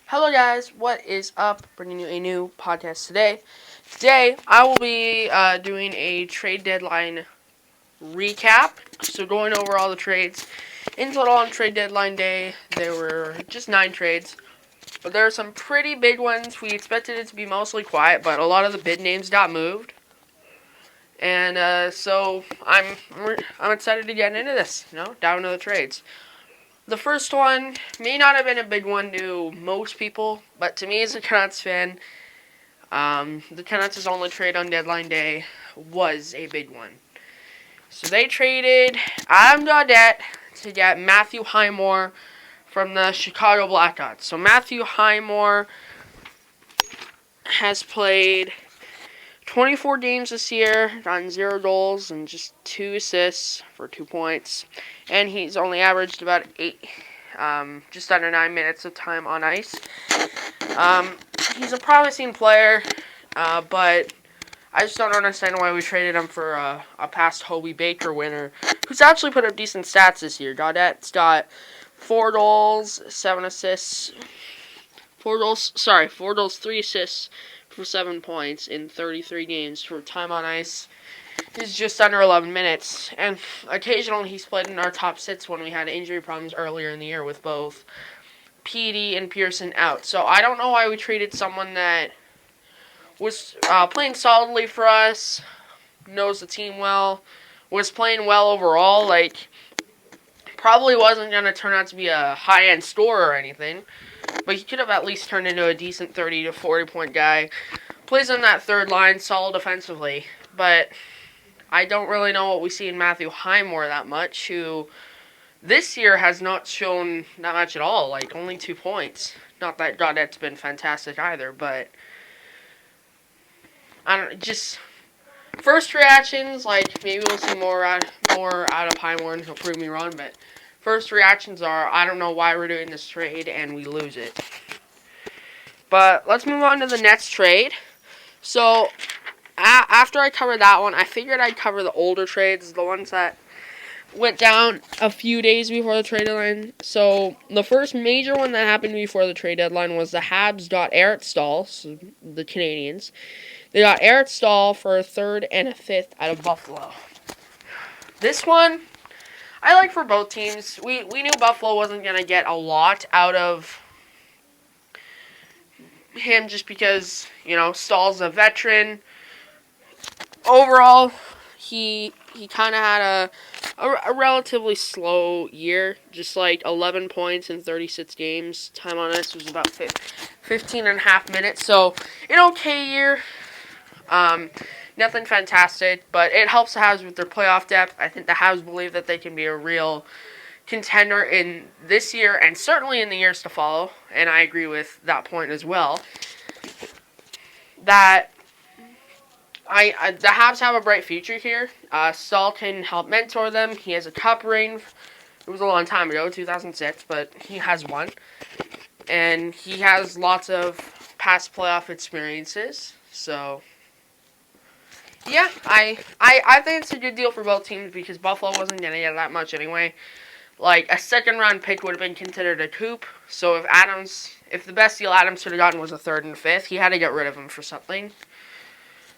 Hello guys, what is up? Bringing you a new podcast today. Today, I will be doing a trade deadline recap. So going over all the trades. In total on trade deadline day, there were just 9 trades. But there are some pretty big ones. We expected it to be mostly quiet, but a lot of the bid names got moved. And so I'm excited to get into this, down into the trades. The first one may not have been a big one to most people, but to me as a Canucks fan, the Canucks' only trade on deadline day was a big one. So they traded Adam Gaudette to get Matthew Highmore from the Chicago Blackhawks. So Matthew Highmore has played 24 games this year, gotten 0 goals and just 2 assists for 2 points. And he's only averaged about just under 9 minutes of time on ice. He's a promising player, but I just don't understand why we traded him for a past Hobey Baker winner, who's actually put up decent stats this year. Gaudette's got 4 goals, 7 assists, 4 goals, 3 assists for 7 points in 33 games for time on ice. He's just under 11 minutes, and occasionally he's played in our top 6 when we had injury problems earlier in the year with both Petey and Pearson out. So I don't know why we traded someone that was playing solidly for us, knows the team well, was playing well overall, probably wasn't going to turn out to be a high-end scorer or anything, but he could have at least turned into a decent 30 to 40 point guy. Plays on that third line, solid defensively, but I don't really know what we see in Matthew Highmore that much, who this year has not shown that much at all, only 2 points. Not that Gaudette's been fantastic either, but I don't just first reactions, maybe we'll see more out of Highmore, and he'll prove me wrong, but first reactions are, I don't know why we're doing this trade, and we lose it. But let's move on to the next trade. So, after I covered that one, I figured I'd cover the older trades, the ones that went down a few days before the trade deadline. So, the first major one that happened before the trade deadline was the Habs got Eric Staal, so the Canadians. They got Eric Staal for a 3rd and a 5th out of Buffalo. This one I like for both teams. We knew Buffalo wasn't going to get a lot out of him just because, Stahl's a veteran. Overall, he kind of had a relatively slow year, just 11 points in 36 games. Time on ice was about 15 and a half minutes, so an okay year. Nothing fantastic, but it helps the Habs with their playoff depth. I think the Habs believe that they can be a real contender in this year and certainly in the years to follow, and I agree with that point as well. That the Habs have a bright future here. Stahl can help mentor them. He has a cup ring. It was a long time ago, 2006, but he has one. And he has lots of past playoff experiences. So, yeah, I think it's a good deal for both teams because Buffalo wasn't going to get that much anyway. A second-round pick would have been considered a coup. So if the best deal Adams could have gotten was a 3rd and 5th, he had to get rid of him for something.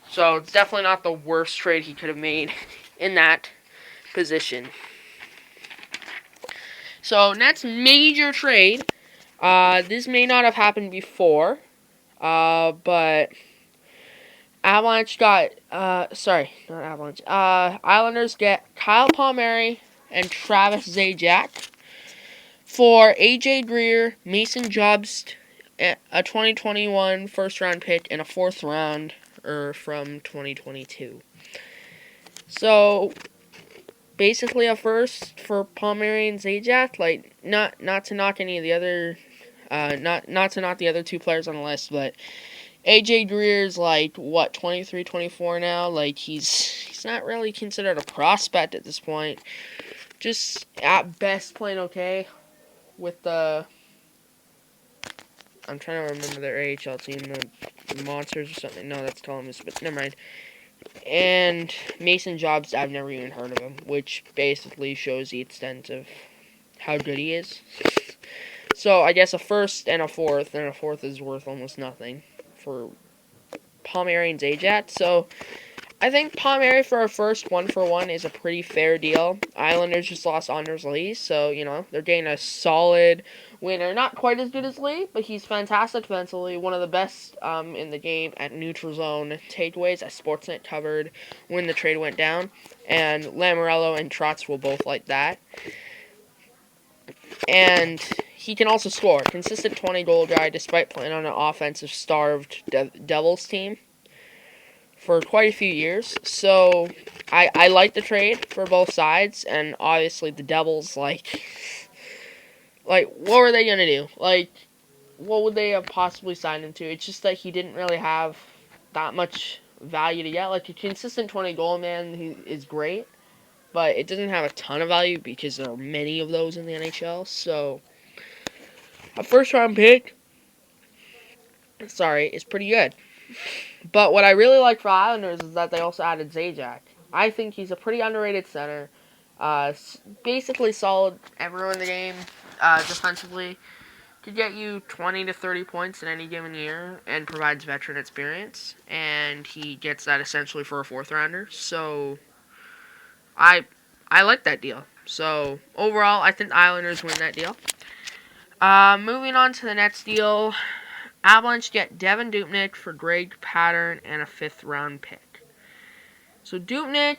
So it's definitely not the worst trade he could have made in that position. So next major trade, this may not have happened before, but Avalanche got, Islanders get Kyle Palmieri and Travis Zajac for A.J. Greer, Mason Jobst, a 2021 first-round pick, and a 4th round from 2022. So, basically a first for Palmieri and Zajac. Not to knock any of the other, not to knock the other 2 players on the list, but A.J. Greer's 23, 24 now. He's not really considered a prospect at this point. Just at best playing okay with the, I'm trying to remember their AHL team, the Monsters or something. No, that's Columbus, but never mind. And Mason Jobst, I've never even heard of him, which basically shows the extent of how good he is. So I guess a first and a fourth is worth almost nothing for Palmieri and Zajac. So I think Palmieri for a first 1-for-1 is a pretty fair deal. Islanders just lost Anders Lee, so, they're getting a solid winner. Not quite as good as Lee, but he's fantastic defensively. One of the best in the game at neutral zone takeaways, as Sportsnet covered when the trade went down. And Lamoriello and Trotz will both like that. And he can also score. Consistent 20-goal guy despite playing on an offensive starved Devils team for quite a few years. So I like the trade for both sides, and obviously the Devils, like what were they going to do? What would they have possibly signed him to? It's just that he didn't really have that much value to get. Like, a consistent 20-goal man he is great, but it doesn't have a ton of value because there are many of those in the NHL. So a first-round pick, is pretty good. But what I really like for Islanders is that they also added Zajac. I think he's a pretty underrated center. Basically solid everywhere in the game defensively. Could get you 20 to 30 points in any given year and provides veteran experience. And he gets that essentially for a fourth-rounder. So I like that deal. So overall, I think the Islanders win that deal. Moving on to the next deal. Avalanche get Devin Dupnik for Greg Pattern and a 5th-round pick. So Dupnik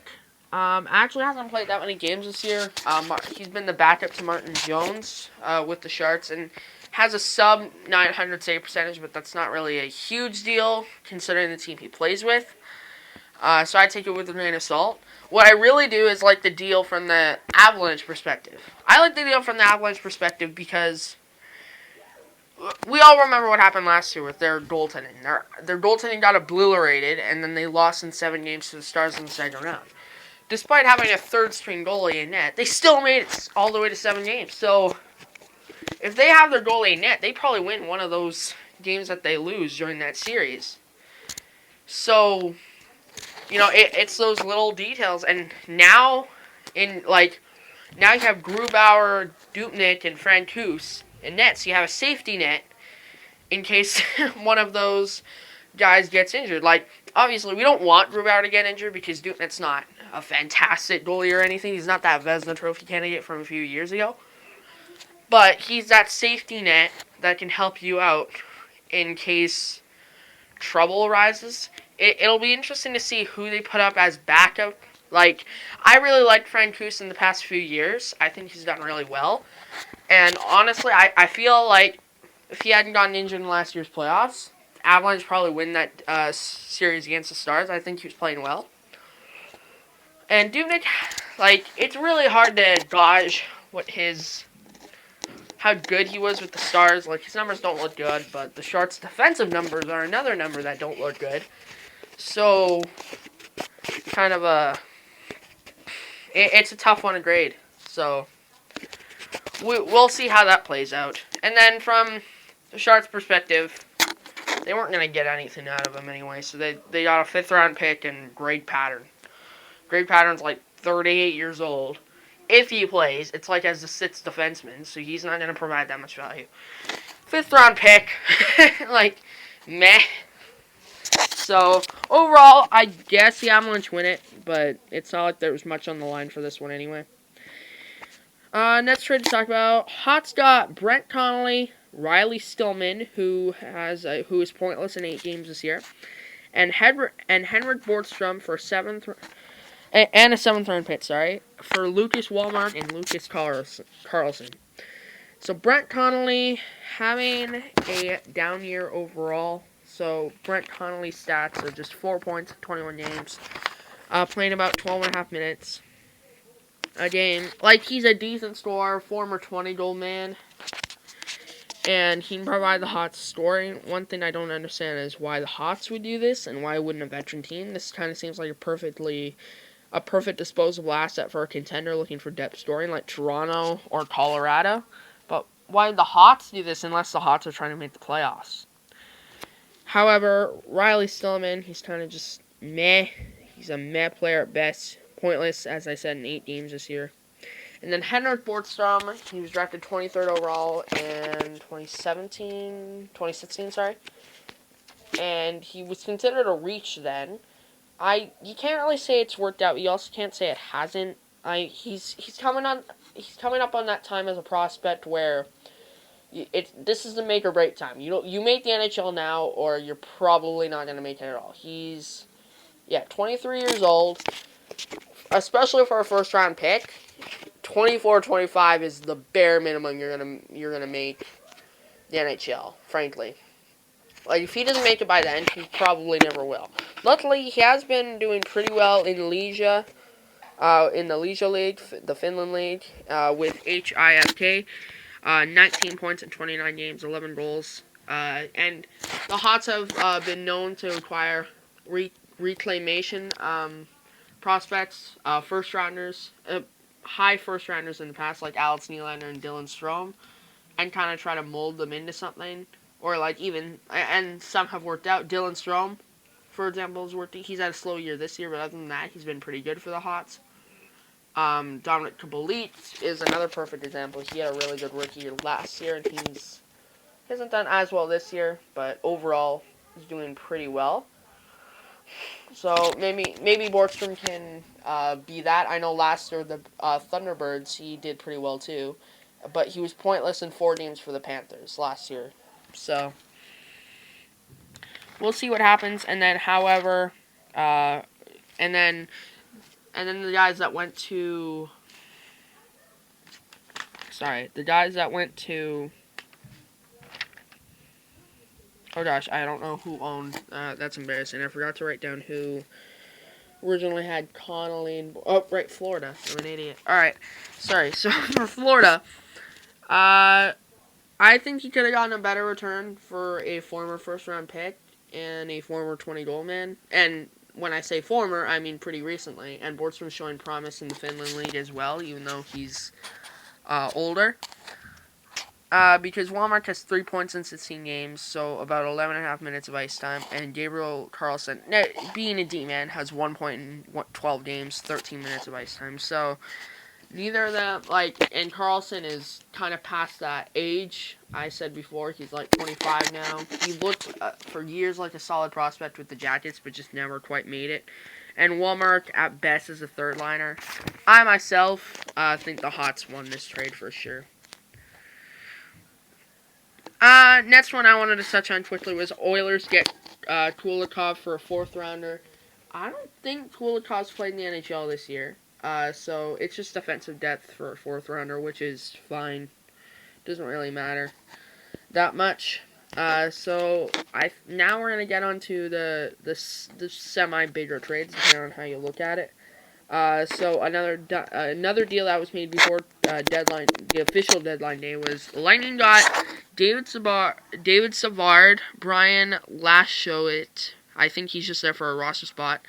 actually hasn't played that many games this year. He's been the backup to Martin Jones with the Sharks and has a sub-900 save percentage, but that's not really a huge deal considering the team he plays with. So I take it with a grain of salt. What I really do is like the deal from the Avalanche perspective. I like the deal from the Avalanche perspective because we all remember what happened last year with their goaltending. Their goaltending got obliterated, and then they lost in 7 games to the Stars in the second round. Despite having a third-string goalie in net, they still made it all the way to 7 games. So, if they have their goalie in net, they probably win one of those games that they lose during that series. So, it's those little details. And now you have Grubauer, Dupnik, and Francouz in net, so you have a safety net in case one of those guys gets injured. Obviously, we don't want Grubauer to get injured because Dupnik's not a fantastic goalie or anything. He's not that Vezina Trophy candidate from a few years ago. But he's that safety net that can help you out in case trouble arises. It'll be interesting to see who they put up as backup. I really liked Francouz in the past few years. I think he's done really well. And honestly, I feel like if he hadn't gotten injured in last year's playoffs, Avalanche probably win that series against the Stars. I think he was playing well. And Dupnik, it's really hard to gauge how good he was with the Stars. His numbers don't look good, but the Sharks' defensive numbers are another number that don't look good. So, kind of it's a tough one to grade. So, we'll see how that plays out. And then from the Sharks' perspective, they weren't going to get anything out of him anyway, so they got a 5th-round pick and Greg Pattern. Greg Pattern's 38 years old. If he plays, it's as a 6th defenseman, so he's not going to provide that much value. 5th-round pick, meh. So, overall, I guess the Avalanche win it, but it's not like there was much on the line for this one anyway. Next trade to talk about, Hot's got Brent Connolly, Riley Stillman, who is pointless in 8 games this year, and Henrik Borgstrom for a 7th-round pick, for Lucas Walmart and Lucas Carlson. So Brent Connolly having a down year overall. So Brent Connolly's stats are just 4 points, 21 games, playing about 12.5 minutes a game. He's a decent scorer, former 20-goal man, and he can provide the Hawks scoring. One thing I don't understand is why the Hawks would do this and why wouldn't a veteran team. This kind of seems like a perfect disposable asset for a contender looking for depth scoring like Toronto or Colorado. But why would the Hawks do this unless the Hawks are trying to make the playoffs? However, Riley Stillman, he's kind of just meh. He's a meh player at best. Pointless, as I said, in 8 games this year. And then Henrik Borgstrom, he was drafted 23rd overall in 2016, sorry. And he was considered a reach then. You can't really say it's worked out. You also can't say it hasn't. He's coming up on that time as a prospect where this is the make or break time. You make the NHL now, or you're probably not going to make it at all. He's 23 years old, especially for a first round pick. 24, 25 is the bare minimum you're gonna make the NHL. Frankly, like if he doesn't make it by then, he probably never will. Luckily, he has been doing pretty well in Legia. In the Legia League, the Finland League, with HIFK, 19 points in 29 games, 11 goals, and the Hots have been known to acquire reclamation prospects, first rounders, high first rounders in the past, like Alex Nylander and Dylan Strome, and kind of try to mold them into something, or like even, and some have worked out. Dylan Strome, for example, has worked. He's had a slow year this year, but other than that, he's been pretty good for the Hots. Dominic Kabalit is another perfect example. He had a really good rookie year last year, and he hasn't done as well this year, but overall, he's doing pretty well. So maybe Borgstrom can be that. I know last year the Thunderbirds, he did pretty well too, but he was pointless in 4 games for the Panthers last year. So we'll see what happens. And then, however, and then the guys that went to, oh gosh, I don't know who owned, that's embarrassing. I forgot to write down who originally had Connolly and, Florida. I'm an idiot. Alright, sorry. So, for Florida, I think he could have gotten a better return for a former first-round pick and a former 20-goal man. And when I say former, I mean pretty recently. And Borgstrom's showing promise in the Finland League as well, even though he's older. Because Walmart has 3 points in 16 games, so about 11.5 minutes of ice time. And Gabriel Carlson, being a D-man, has 1 point in 12 games, 13 minutes of ice time. So neither of them, and Carlson is kind of past that age. I said before, he's 25 now. He looked for years like a solid prospect with the Jackets, but just never quite made it. And Walmart, at best, is a third liner. I myself think the Hots won this trade for sure. Next one I wanted to touch on quickly was Oilers get Kulikov for a 4th rounder. I don't think Kulikov's played in the NHL this year. So it's just defensive depth for a 4th rounder, which is fine. Doesn't really matter that much. So now we're gonna get onto the semi bigger trades, depending on how you look at it. So another deal that was made before the official deadline day was Lightning got David Savard, Brian Lashoit. I think he's just there for a roster spot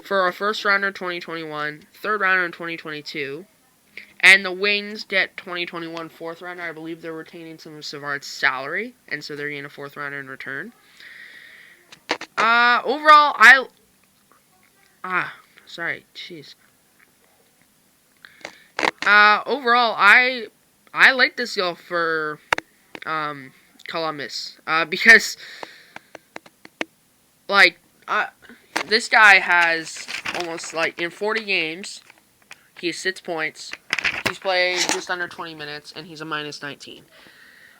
for a 1st rounder in 2021, 3rd rounder in 2022, and the Wings get 2021 4th rounder. I believe they're retaining some of Savard's salary, and so they're getting a 4th rounder in return. Overall, overall, I like this deal for Columbus because this guy has almost in 40 games, he has 6 points. He's played just under 20 minutes, and he's a -19.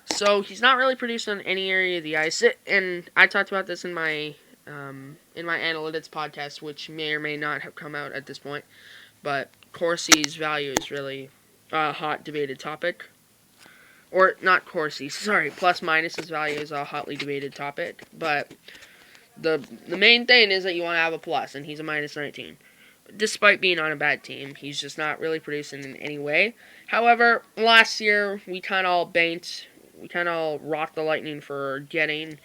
So he's not really producing on any area of the ice. And I talked about this in my analytics podcast, which may or may not have come out at this point. But Corsi's value is really a hot debated topic. Or not Corsi, sorry. Plus minus's value is a hotly debated topic. But the main thing is that you want to have a plus, and he's a -19. Despite being on a bad team, he's just not really producing in any way. However, last year we kind of rocked the Lightning for giving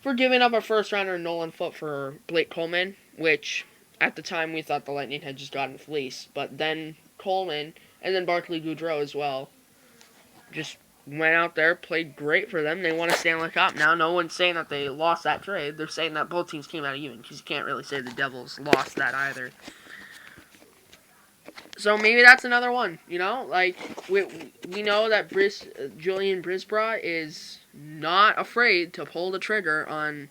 up a 1st rounder Nolan Foote for Blake Coleman, which at the time we thought the Lightning had just gotten fleeced. But then Coleman and then Barclay Goodrow as well just went out there, played great for them. They won a Stanley Cup. Now no one's saying that they lost that trade. They're saying that both teams came out even, because you can't really say the Devils lost that either. So maybe that's another one, you know? Like, we know that Julian Brisbra is not afraid to pull the trigger on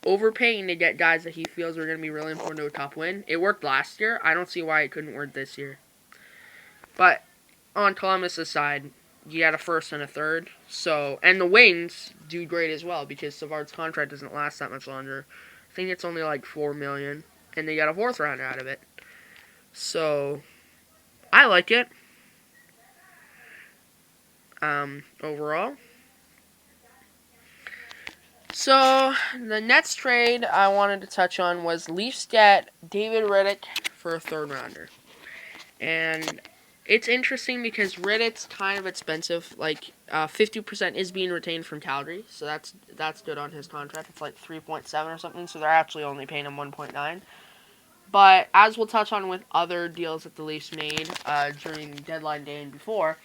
overpaying to get guys that he feels are going to be really important to a top win. It worked last year. I don't see why it couldn't work this year. But on Columbus' side, you got a first and a third. So, and the Wings do great as well because Savard's contract doesn't last that much longer. I think it's only like $4 million, and they got a fourth rounder out of it. So, I like it. Overall. So, the next trade I wanted to touch on was Leafs get David Reddick for a third rounder. And it's interesting because Reddick's kind of expensive. Like, 50% is being retained from Calgary, so that's good on his contract. It's like 3.7 or something, so they're actually only paying him 1.9. But as we'll touch on with other deals that the Leafs made during deadline day and before,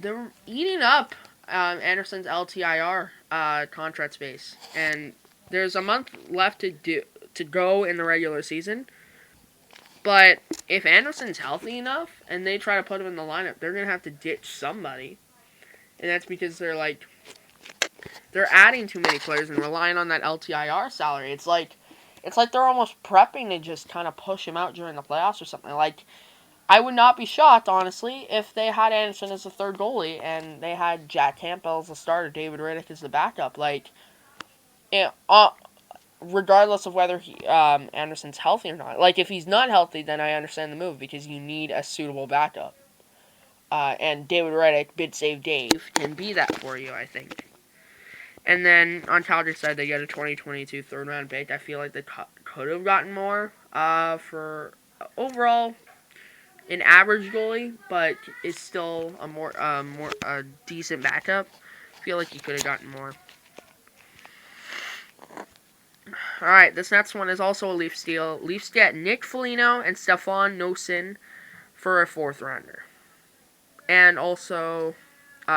they're eating up Anderson's LTIR contract space, and there's a month left to go in the regular season. But if Anderson's healthy enough and they try to put him in the lineup, they're gonna have to ditch somebody, and that's because they're adding too many players and relying on that LTIR salary. It's like they're almost prepping to just kind of push him out during the playoffs or something. Like, I would not be shocked, honestly, if they had Anderson as the third goalie and they had Jack Campbell as the starter, David Reddick as the backup. Like, regardless of whether Anderson's healthy or not. Like, if he's not healthy, then I understand the move because you need a suitable backup. And David Reddick, bid save Dave, can be that for you, I think. And then on Calgary's side, they get a 2022 third round pick. I feel like they could have gotten more for overall an average goalie, but is still a more decent backup. I feel like he could have gotten more. Alright, this next one is also a Leafs deal. Leafs get Nick Foligno and Stefan Noesen for a fourth rounder. And also,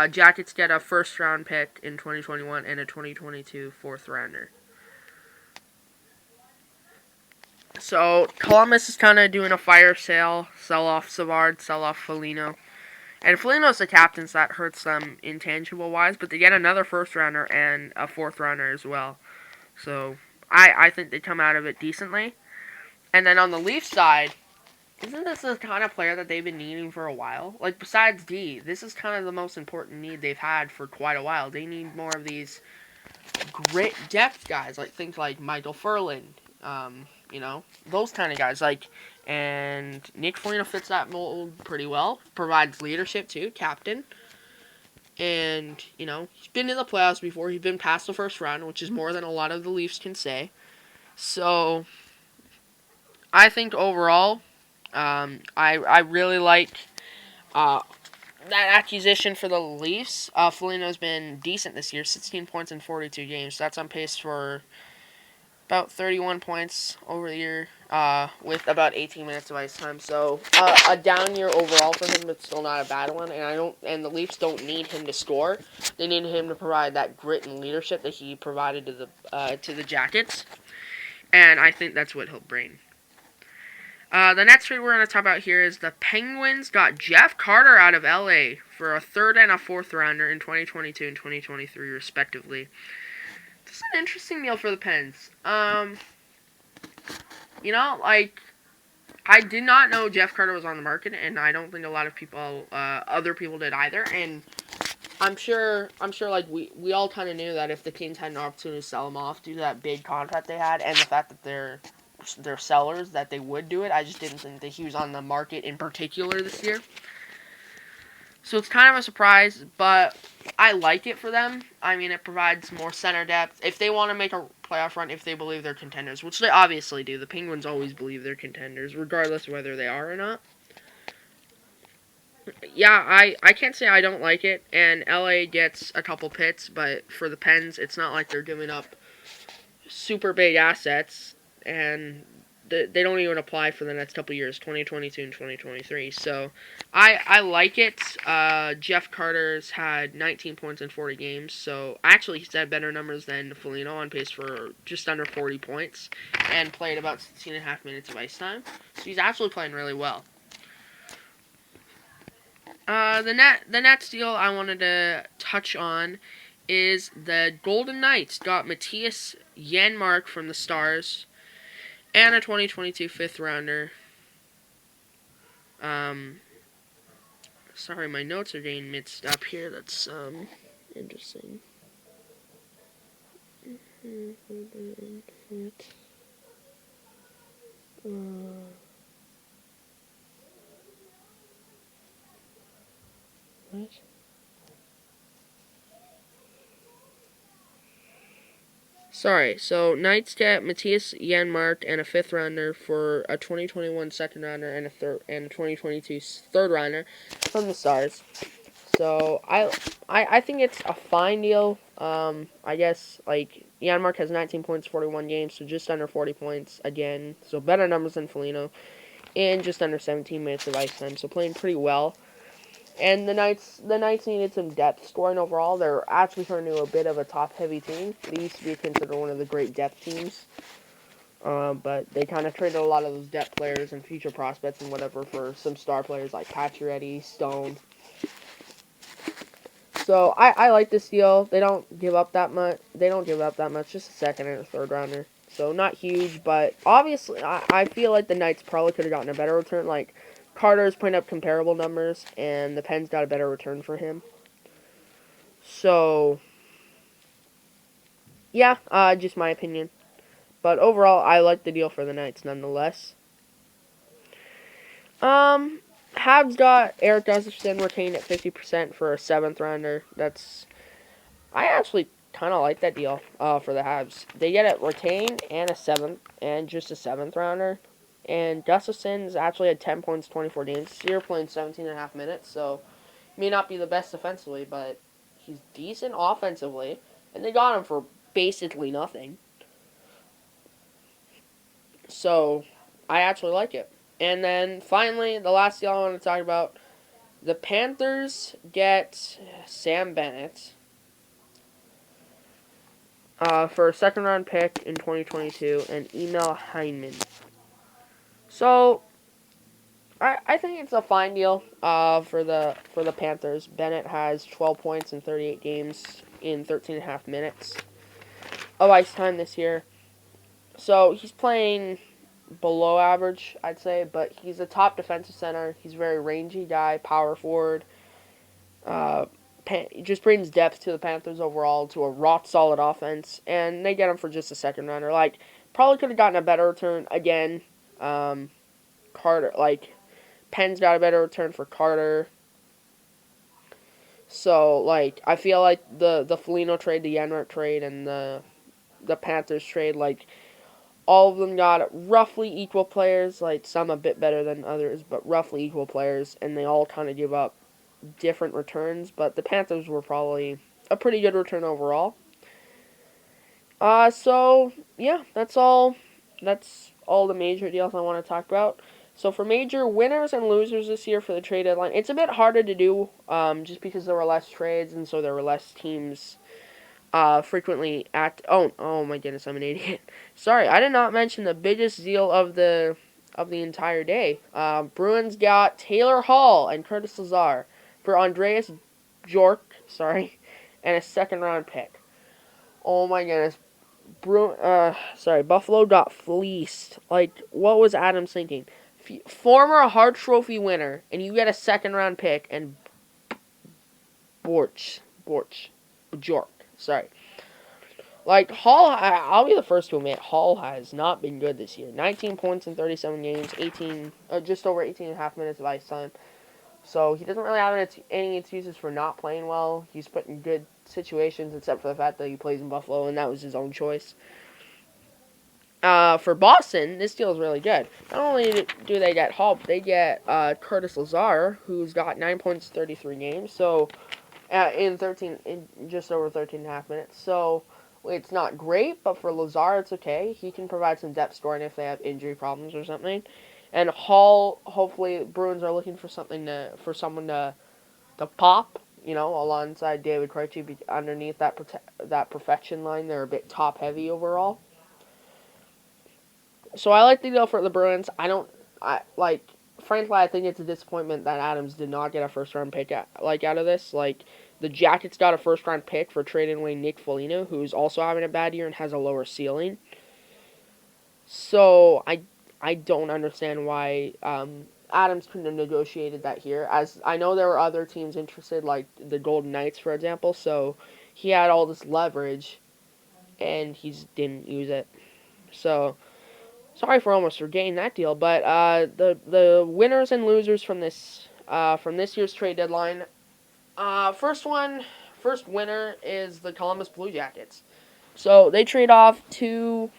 Jackets get a first round pick in 2021 and a 2022 fourth rounder. So, Columbus is kind of doing a fire sale. Sell off Savard, sell off Foligno. And Foligno's the captain, so that hurts them intangible-wise. But they get another first-rounder and a fourth-rounder as well. So, I think they come out of it decently. And then on the Leafs side, isn't this the kind of player that they've been needing for a while? Like, besides D, this is kind of the most important need they've had for quite a while. They need more of these grit depth guys, like things like Michael Furlan, those kind of guys. And Nick Foligno fits that mold pretty well. Provides leadership too, captain. And, he's been in the playoffs before. He's been past the first round, which is more than a lot of the Leafs can say. So, I think overall, I really like that acquisition for the Leafs. Foligno's been decent this year, 16 points in 42 games. So that's on pace for about 31 points over the year, with about 18 minutes of ice time. So a down year overall for him, but still not a bad one. And the Leafs don't need him to score; they need him to provide that grit and leadership that he provided to the Jackets. And I think that's what he'll bring. The next trade we're going to talk about here is the Penguins got Jeff Carter out of LA for a third and a fourth rounder in 2022 and 2023, respectively. This is an interesting deal for the Pens. I did not know Jeff Carter was on the market, and I don't think a lot of people, other people did either. And I'm sure, we all kind of knew that if the Kings had an opportunity to sell him off due to that big contract they had, and the fact that they're sellers, that they would do it. I just didn't think that he was on the market in particular this year. So it's kind of a surprise, but I like it for them. I mean, it provides more center depth. If they want to make a playoff run, if they believe they're contenders, which they obviously do. The Penguins always believe they're contenders, regardless of whether they are or not. Yeah, I can't say I don't like it, and LA gets a couple pits, but for the Pens, it's not like they're giving up super big assets, and they don't even apply for the next couple years, 2022 and 2023. So, I like it. Jeff Carter's had 19 points in 40 games, so actually he's had better numbers than Foligno, on pace for just under 40 points, and played about 16.5 minutes of ice time. So he's actually playing really well. The Nets deal I wanted to touch on is the Golden Knights got Matthias Janmark from the Stars and a 2022 fifth rounder. Sorry, my notes are getting mixed up here. That's interesting. What? Sorry, so Knights get Matthias Janmark and a fifth rounder for a 2021 second rounder and a 2022 third rounder from the Stars. So I think it's a fine deal. I guess like Janmark has 19 points, 41 games, so just under 40 points again. So better numbers than Foligno, and just under 17 minutes of ice time. So playing pretty well. And the Knights needed some depth scoring overall. They're actually turning into a bit of a top-heavy team. They used to be considered one of the great depth teams. But they kind of traded a lot of those depth players and future prospects and whatever for some star players like Pacioretty, Stone. So I like this deal. They don't give up that much. Just a second and a third rounder. So not huge, but obviously I feel like the Knights probably could have gotten a better return. Like Carter's putting up comparable numbers, and the Pens got a better return for him. So yeah, just my opinion. But overall, I like the deal for the Knights nonetheless. Habs got Eric Josephson retained at 50% for a seventh rounder. I actually kind of like that deal for the Habs. They get it retained and just a seventh rounder. And Josephson's actually had 10 points, 24 games this year, playing 17 and a half minutes. So may not be the best defensively, but he's decent offensively. And they got him for basically nothing. So I actually like it. And then finally, the last deal I want to talk about, the Panthers get Sam Bennett for a second round pick in 2022 and Emil Heineman. So I think it's a fine deal for the Panthers. Bennett has 12 points in 38 games in 13 and a half minutes of ice time this year. So he's playing below average, I'd say, but he's a top defensive center. He's a very rangy guy, power forward. Just brings depth to the Panthers overall, to a rock solid offense, and they get him for just a second rounder. Like, probably could have gotten a better return again. Carter, Penn's got a better return for Carter. So, I feel like the Foligno trade, the Janmark trade, and the Panthers trade, all of them got roughly equal players, some a bit better than others, but roughly equal players, and they all kind of give up different returns, but the Panthers were probably a pretty good return overall. So, yeah, that's all the major deals I want to talk about. So for major winners and losers this year for the trade deadline, it's a bit harder to do, just because there were less trades, and so there were less teams frequently oh my goodness, I'm an idiot. Sorry, I did not mention the biggest deal of the entire day. Bruins got Taylor Hall and Curtis Lazar for Andreas Bjork, and a second round pick. Oh my goodness. Buffalo got fleeced. What was Adams thinking? Former Hart Trophy winner, and you get a second round pick, and Bjork. Hall, I'll be the first to admit, Hall has not been good this year. 19 points in 37 games, just over 18 and a half minutes of ice time. So he doesn't really have any excuses for not playing well. He's put in good situations, except for the fact that he plays in Buffalo, and that was his own choice. For Boston, this deal is really good. Not only do they get Hall, but they get Curtis Lazar, who's got 9 points, 33 games. So in just over 13 and a half minutes. So it's not great, but for Lazar, it's okay. He can provide some depth scoring if they have injury problems or something. And Hall, hopefully, Bruins are looking for someone to pop, alongside David Krejci underneath that perfection line. They're a bit top heavy overall. For the Bruins. For frankly, I think it's a disappointment that Adams did not get a first-round pick out of this. Like, the Jackets got a first-round pick for trading away Nick Foligno, who's also having a bad year and has a lower ceiling. So, I don't understand why Adams couldn't have negotiated that here. As I know there were other teams interested, like the Golden Knights, for example, so he had all this leverage, and he didn't use it. So, sorry for almost forgetting that deal, but the winners and losers from this year's trade deadline. First winner is the Columbus Blue Jackets. So they trade off two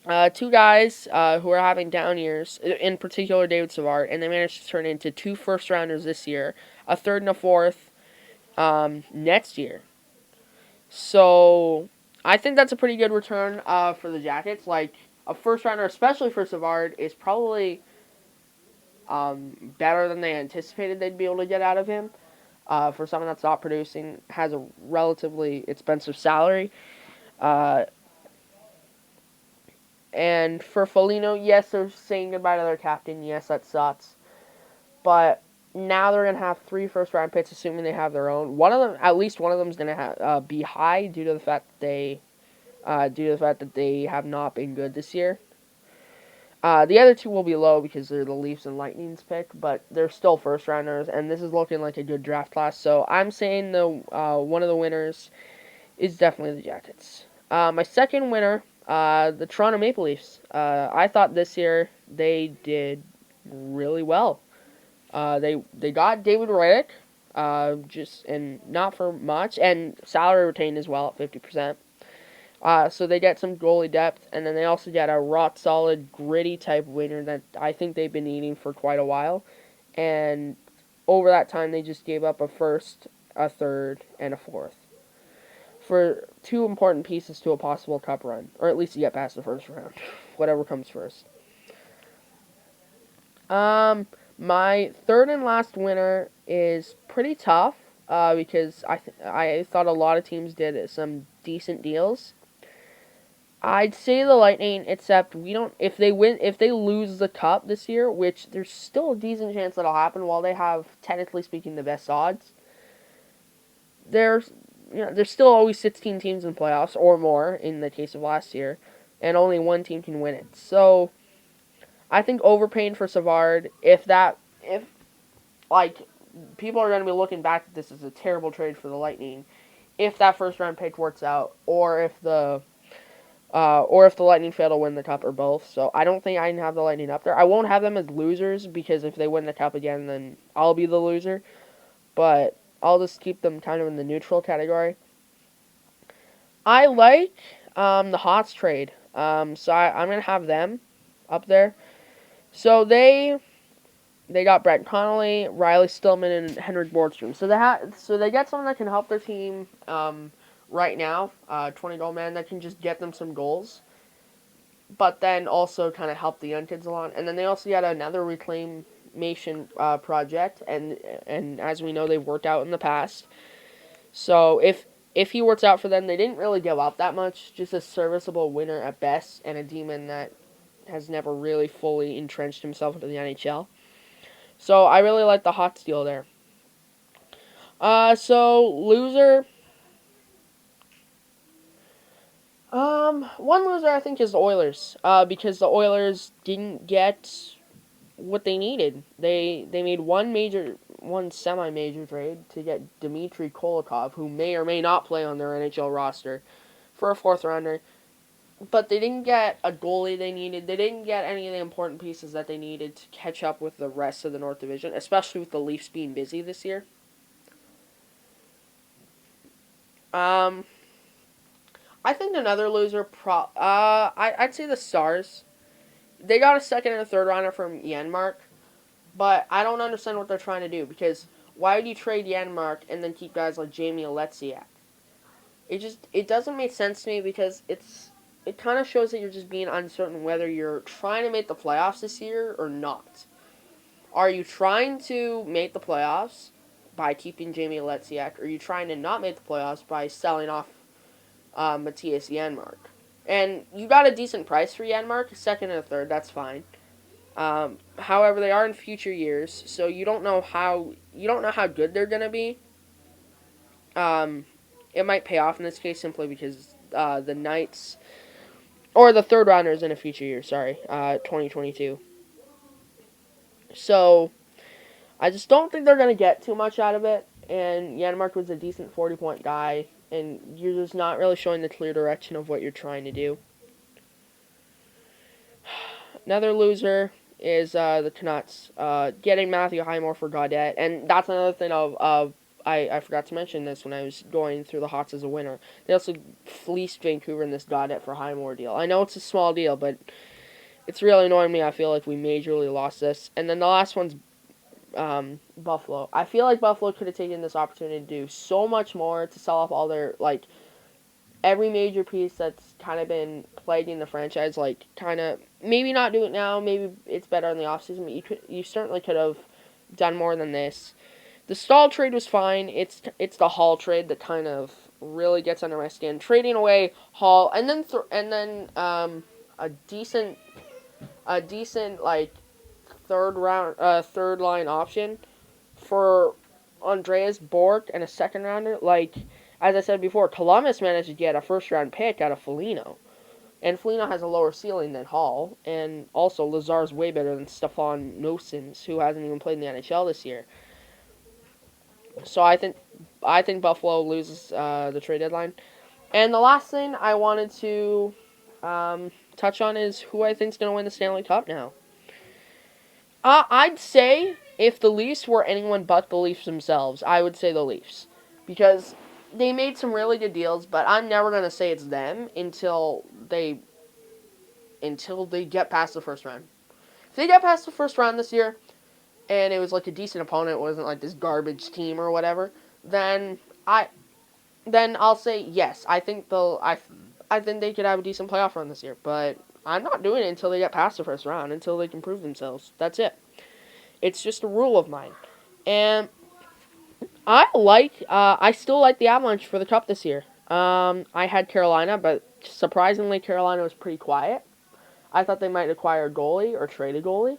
guys who are having down years, in particular David Savard, and they managed to turn into 2 first-rounders this year, a third and a fourth next year. So I think that's a pretty good return for the Jackets. Like, a first-rounder, especially for Savard, is probably better than they anticipated they'd be able to get out of him. For someone that's not producing, has a relatively expensive salary. And for Foligno, yes, they're saying goodbye to their captain. Yes, that sucks. But now they're going to have 3 first-round picks, assuming they have their own. At least one of them is going to be high due to the fact that they have not been good this year. The other 2 will be low because they're the Leafs and Lightning's pick, but they're still first-rounders, and this is looking like a good draft class. So I'm saying one of the winners is definitely the Jackets. My second winner, the Toronto Maple Leafs. I thought this year they did really well. They got David Reddick, and not for much, and salary retained as well at 50%. So they get some goalie depth, and then they also get a rock-solid, gritty type winger that I think they've been needing for quite a while. And over that time, they just gave up a first, a third, and a fourth for 2 important pieces to a possible cup run, or at least to get past the first round, whatever comes first. My third and last winner is pretty tough, because I thought a lot of teams did some decent deals. I'd say the Lightning, except if they lose the cup this year, which there's still a decent chance that'll happen while they have, technically speaking, the best odds. There's still always 16 teams in playoffs or more in the case of last year, and only one team can win it. So I think overpaying for Savard, if people are going to be looking back at this as a terrible trade for the Lightning, if that first round pick works out, or if the Lightning fail to win the cup, or both. So I don't think I can have the Lightning up there. I won't have them as losers, because if they win the cup again, then I'll be the loser. But I'll just keep them kind of in the neutral category. I like the Hots trade. So I'm going to have them up there. So they got Brent Connolly, Riley Stillman, and Henrik Borgstrom. So they get someone that can help their team right now, 20-goal man that can just get them some goals, but then also kind of help the young kids along. And then they also got another reclamation project, and as we know, they've worked out in the past. So if he works out for them, they didn't really give up that much. Just a serviceable winner at best, and a demon that has never really fully entrenched himself into the NHL. So I really like the Hawks deal there. So loser. One loser I think is the Oilers. Because the Oilers didn't get what they needed. They made one semi-major trade to get Dmitry Kolikov, who may or may not play on their NHL roster, for a 4th rounder. But they didn't get a goalie they needed. They didn't get any of the important pieces that they needed to catch up with the rest of the North Division, especially with the Leafs being busy this year. I think another loser, I'd say the Stars. They got a 2nd and a 3rd rounder from Janmark, but I don't understand what they're trying to do, because why would you trade Janmark and then keep guys like Jamie Oleksiak? It doesn't make sense to me, because it kind of shows that you're just being uncertain whether you're trying to make the playoffs this year or not. Are you trying to make the playoffs by keeping Jamie Oleksiak, or are you trying to not make the playoffs by selling off Matthias Janmark? And you got a decent price for Janmark, 2nd and a 3rd, that's fine. However, they are in future years, so you don't know how good they're gonna be. It might pay off in this case simply because the Knights or the third rounders in a future year. Sorry, 2022. So I just don't think they're gonna get too much out of it. And Janmark was a decent 40-point guy, and you're just not really showing the clear direction of what you're trying to do. Another loser is the Canucks getting Matthew Highmore for Gaudette, and that's another thing I forgot to mention this when I was going through the Hawks as a winner. They also fleeced Vancouver in this Gaudette for Highmore deal. I know it's a small deal, but it's really annoying me. I feel like we majorly lost this. And then the last one's Buffalo. I feel like Buffalo could have taken this opportunity to do so much more to sell off all their, every major piece that's kind of been plaguing the franchise. Maybe not do it now. Maybe it's better in the offseason, but you certainly could have done more than this. The Stahl trade was fine. It's the Hall trade that kind of really gets under my skin. Trading away Hall and then a decent third line option for Andreas Bork and a second rounder. As I said before, Columbus managed to get a first round pick out of Foligno. And Foligno has a lower ceiling than Hall, and also Lazar's way better than Stefan Nosins, who hasn't even played in the NHL this year. So I think Buffalo loses the trade deadline. And the last thing I wanted to touch on is who I think is going to win the Stanley Cup now. I'd say if the Leafs were anyone but the Leafs themselves, I would say the Leafs. Because they made some really good deals, but I'm never going to say it's them until they get past the first round. If they get past the first round this year, and it was a decent opponent, it wasn't this garbage team or whatever, then I'll say yes. I think they could have a decent playoff run this year, but I'm not doing it until they get past the first round, until they can prove themselves. That's it. It's just a rule of mine. And I still like the Avalanche for the Cup this year. I had Carolina, but surprisingly Carolina was pretty quiet. I thought they might acquire a goalie or trade a goalie.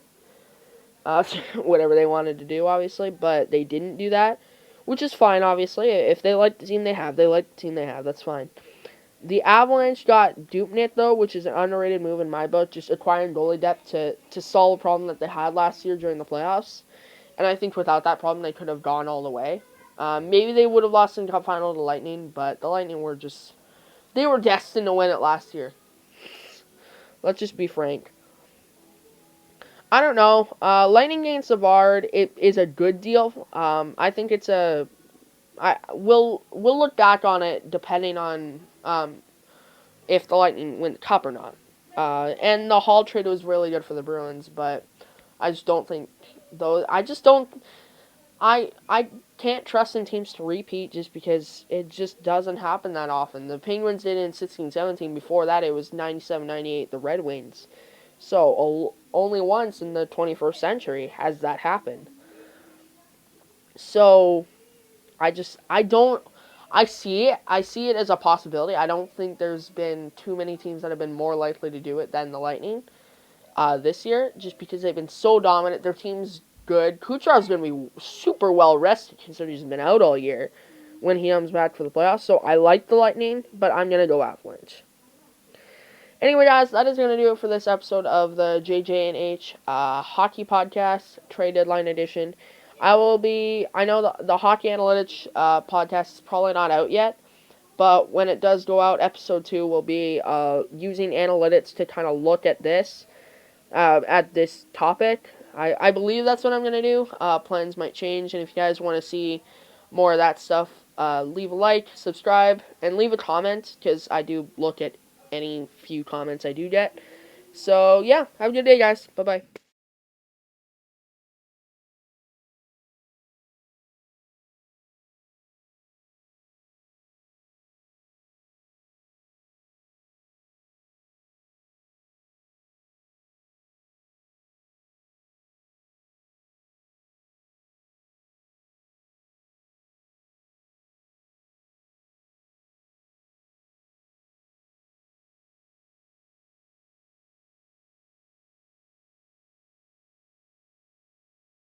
Whatever they wanted to do, obviously, but they didn't do that, which is fine, obviously. If they like the team they have, that's fine. The Avalanche got Dupnik, though, which is an underrated move in my book, just acquiring goalie depth to solve a problem that they had last year during the playoffs. And I think without that problem, they could have gone all the way. Maybe they would have lost in the Cup final to the Lightning, but the Lightning were destined to win it last year. Let's just be frank. I don't know. Lightning getting Savard, it is a good deal. I think it's we'll look back on it depending on if the Lightning win the Cup or not. And the Hall trade was really good for the Bruins, but I just don't think those. I can't trust in teams to repeat just because it just doesn't happen that often. The Penguins did it in 16-17. Before that, it was 97-98, the Red Wings. So only once in the 21st century has that happened. So I see it as a possibility. I don't think there's been too many teams that have been more likely to do it than the Lightning this year, just because they've been so dominant. Their team's good. Kucherov's going to be super well rested considering he's been out all year when he comes back for the playoffs. So I like the Lightning, but I'm going to go Avalanche. Anyway, guys, that is going to do it for this episode of the JJ&H Hockey Podcast, Trade Deadline Edition. I know the Hockey Analytics podcast is probably not out yet, but when it does go out, episode 2 will be using analytics to kind of look at this topic. I believe that's what I'm going to do. Plans might change, and if you guys want to see more of that stuff, leave a like, subscribe, and leave a comment, because I do look at any few comments I do get. So, yeah, have a good day, guys. Bye-bye.